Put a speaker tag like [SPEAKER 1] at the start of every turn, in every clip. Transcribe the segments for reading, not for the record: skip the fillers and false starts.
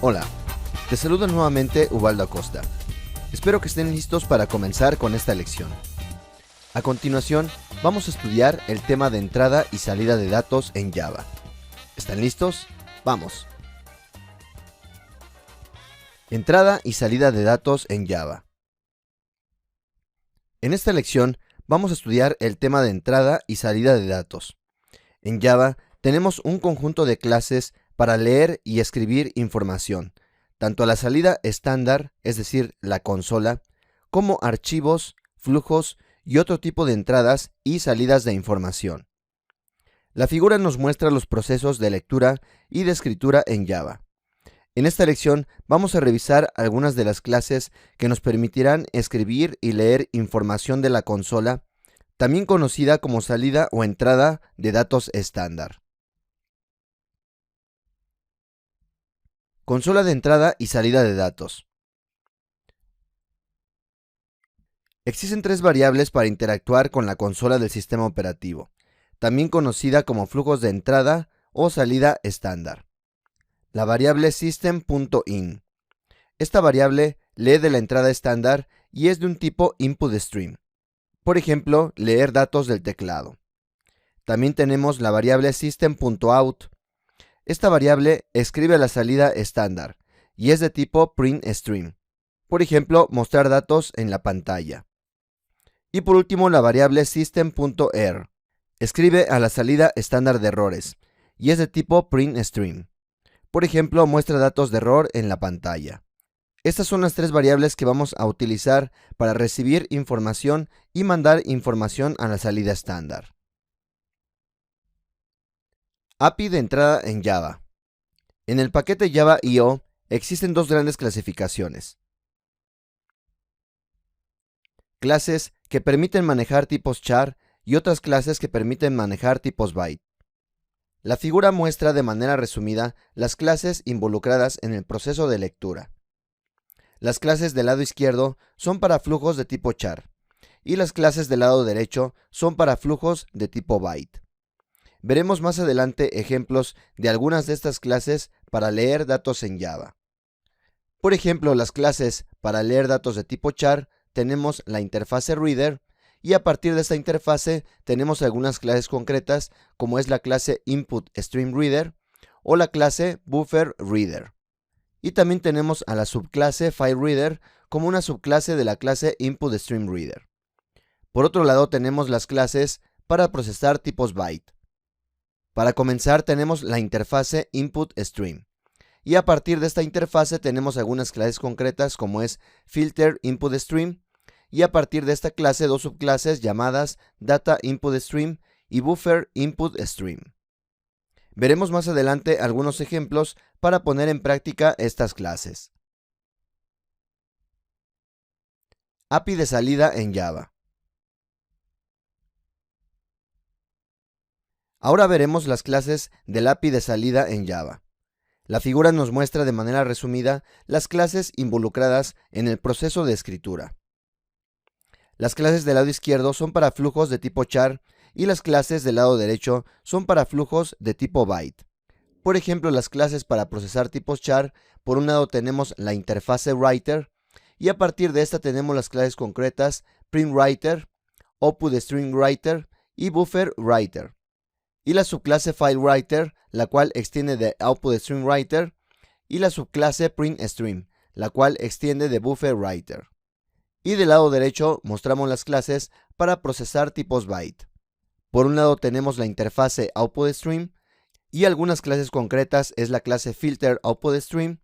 [SPEAKER 1] Hola, te saluda nuevamente Ubaldo Acosta. Espero que estén listos para comenzar con esta lección. A continuación, vamos a estudiar el tema de entrada y salida de datos en Java. ¿Están listos? ¡Vamos! Entrada y salida de datos en Java. En esta lección, vamos a estudiar el tema de entrada y salida de datos. En Java, tenemos un conjunto de clases para leer y escribir información, tanto a la salida estándar, es decir, la consola, como archivos, flujos y otro tipo de entradas y salidas de información. La figura nos muestra los procesos de lectura y de escritura en Java. En esta lección vamos a revisar algunas de las clases que nos permitirán escribir y leer información de la consola, también conocida como salida o entrada de datos estándar. Consola de entrada y salida de datos. Existen tres variables para interactuar con la consola del sistema operativo, también conocida como flujos de entrada o salida estándar. La variable system.in. Esta variable lee de la entrada estándar y es de un tipo input_stream. Por ejemplo, leer datos del teclado. También tenemos la variable system.out. Esta variable escribe la salida estándar y es de tipo printStream. Por ejemplo, mostrar datos en la pantalla. Y por último, la variable system.err. Escribe a la salida estándar de errores y es de tipo printStream. Por ejemplo, muestra datos de error en la pantalla. Estas son las tres variables que vamos a utilizar para recibir información y mandar información a la salida estándar. API de entrada en Java. En el paquete Java.io existen dos grandes clasificaciones. Clases que permiten manejar tipos char y otras clases que permiten manejar tipos byte. La figura muestra de manera resumida las clases involucradas en el proceso de lectura. Las clases del lado izquierdo son para flujos de tipo char y las clases del lado derecho son para flujos de tipo byte. Veremos más adelante ejemplos de algunas de estas clases para leer datos en Java. Por ejemplo, las clases para leer datos de tipo char tenemos la interfase reader y a partir de esta interfase tenemos algunas clases concretas como es la clase input_stream_reader o la clase buffer_reader. Y también tenemos a la subclase fileReader como una subclase de la clase input_stream_reader. Por otro lado tenemos las clases para procesar tipos byte. Para comenzar tenemos la interfase input_stream. Y a partir de esta interfase tenemos algunas clases concretas como es filter input_stream y a partir de esta clase dos subclases llamadas data input_stream y buffer input_stream. Veremos más adelante algunos ejemplos para poner en práctica estas clases. API de salida en Java. Ahora veremos las clases del API de salida en Java. La figura nos muestra de manera resumida las clases involucradas en el proceso de escritura. Las clases del lado izquierdo son para flujos de tipo char y las clases del lado derecho son para flujos de tipo byte. Por ejemplo, las clases para procesar tipos char, por un lado tenemos la interfase writer y a partir de esta tenemos las clases concretas printWriter, output_stream_writer y buffer_writer. Y la subclase fileWriter, la cual extiende de output_stream_writer, y la subclase printStream, la cual extiende de buffer_writer. Y del lado derecho mostramos las clases para procesar tipos byte. Por un lado tenemos la interfase output_stream y algunas clases concretas es la clase filter output_stream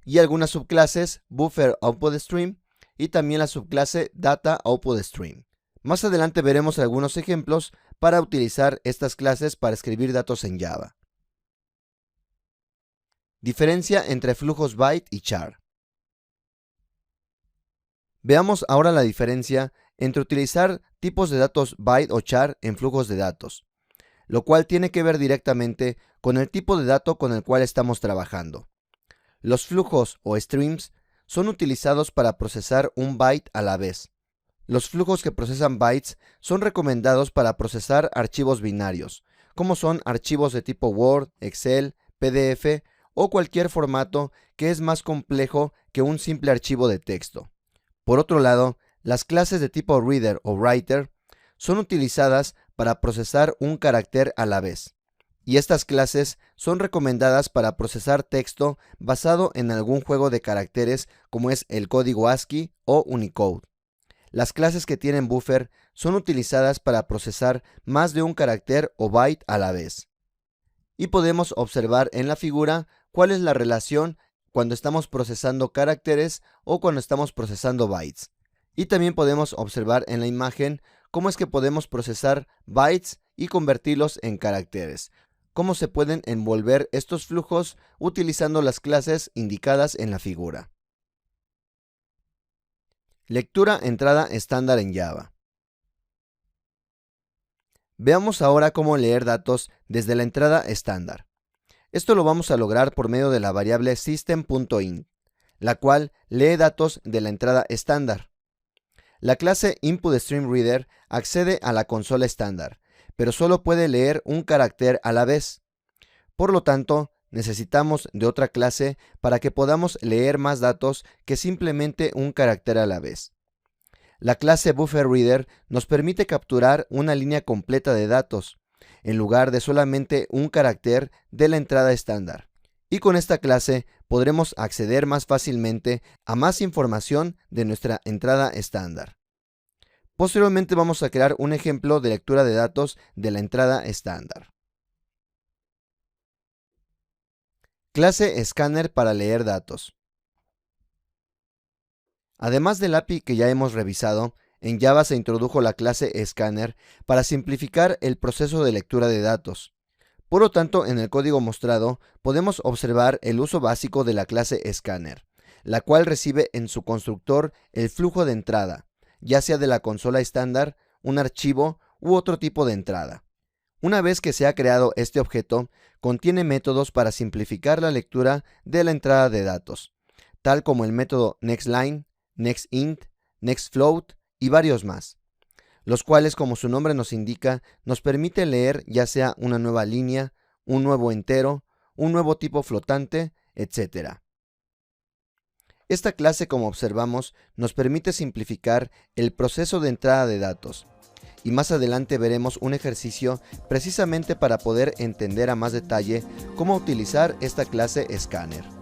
[SPEAKER 1] y algunas subclases buffer output_stream y también la subclase data output_stream. Más adelante veremos algunos ejemplos para utilizar estas clases para escribir datos en Java. Diferencia entre flujos byte y char. Veamos ahora la diferencia entre utilizar tipos de datos byte o char en flujos de datos, lo cual tiene que ver directamente con el tipo de dato con el cual estamos trabajando. Los flujos o streams son utilizados para procesar un byte a la vez. Los flujos que procesan bytes son recomendados para procesar archivos binarios, como son archivos de tipo Word, Excel, PDF o cualquier formato que es más complejo que un simple archivo de texto. Por otro lado, las clases de tipo Reader o Writer son utilizadas para procesar un carácter a la vez, y estas clases son recomendadas para procesar texto basado en algún juego de caracteres como es el código ASCII o Unicode. Las clases que tienen buffer son utilizadas para procesar más de un carácter o byte a la vez. Y podemos observar en la figura cuál es la relación cuando estamos procesando caracteres o cuando estamos procesando bytes. Y también podemos observar en la imagen cómo es que podemos procesar bytes y convertirlos en caracteres. Cómo se pueden envolver estos flujos utilizando las clases indicadas en la figura. Lectura entrada estándar en Java. Veamos ahora cómo leer datos desde la entrada estándar. Esto lo vamos a lograr por medio de la variable system.int, la cual lee datos de la entrada estándar. La clase InputStreamReader accede a la consola estándar, pero solo puede leer un carácter a la vez. Por lo tanto, necesitamos de otra clase para que podamos leer más datos que simplemente un carácter a la vez. La clase BufferReader nos permite capturar una línea completa de datos, en lugar de solamente un carácter de la entrada estándar. Y con esta clase podremos acceder más fácilmente a más información de nuestra entrada estándar. Posteriormente vamos a crear un ejemplo de lectura de datos de la entrada estándar. Clase Scanner para leer datos. Además del API que ya hemos revisado, en Java se introdujo la clase Scanner para simplificar el proceso de lectura de datos. Por lo tanto, en el código mostrado podemos observar el uso básico de la clase Scanner, la cual recibe en su constructor el flujo de entrada, ya sea de la consola estándar, un archivo u otro tipo de entrada. Una vez que se ha creado este objeto, contiene métodos para simplificar la lectura de la entrada de datos, tal como el método nextLine, nextInt, nextFloat y varios más, los cuales, como su nombre nos indica, nos permite leer ya sea una nueva línea, un nuevo entero, un nuevo tipo flotante, etc. Esta clase, como observamos, nos permite simplificar el proceso de entrada de datos, y más adelante veremos un ejercicio precisamente para poder entender a más detalle cómo utilizar esta clase Scanner.